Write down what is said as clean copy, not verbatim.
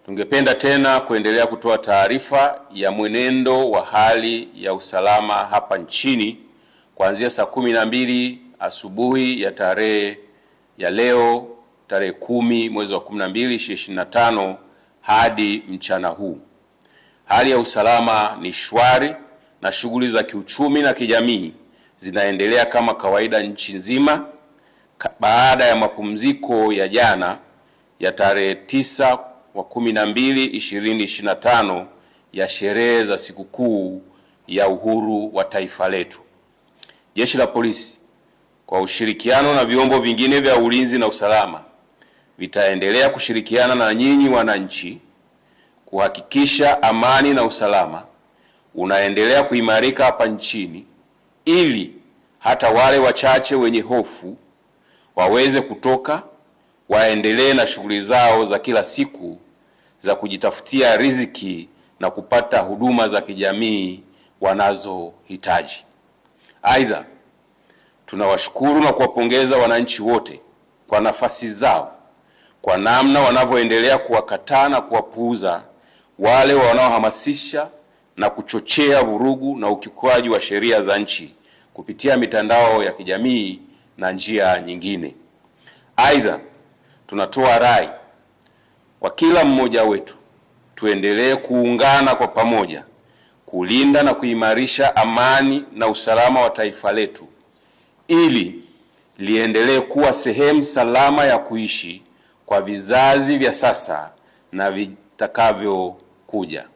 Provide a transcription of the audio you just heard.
Tungependa tena kuendelea kutoa taarifa ya mwenendo wa hali ya usalama hapa nchini kuanzia saa 12 asubuhi ya leo tarehe 10 mwezi wa 12 2025 hadi mchana huu. Hali ya usalama ni shwari na shughuli za kiuchumi na kijamii zinaendelea kama kawaida nchi nzima baada ya mapumziko ya jana ya tarehe 9 wa 12 2025 ya sherehe za sikukuu ya uhuru wa taifa letu. Jeshi la Polisi kwa ushirikiano na vyombo vingine vya ulinzi na usalama vitaendelea kushirikiana na nyinyi wananchi kuhakikisha amani na usalama unaendelea kuimarika hapa nchini, ili hata wale wachache wenye hofu waweze kutoka waendelee na shughuli zao za kila siku za kujitafutia riziki na kupata huduma za kijamii wanazohitaji. Aidha, tunawashukuru na kuwapongeza wananchi wote kwa nafasi zao, kwa namna wanavyoendelea kuwakataa na kuwapuuza wale wanaohamasisha na kuchochea vurugu na ukiukwaji wa sheria za nchi kupitia mitandao ya kijamii na njia nyingine. Aidha, tunatoa rai kwa kila mmoja wetu tuendelee kuungana kwa pamoja kulinda na kuimarisha amani na usalama wa taifa letu ili liendelee kuwa sehemu salama ya kuishi kwa vizazi vya sasa na vitakavyokuja.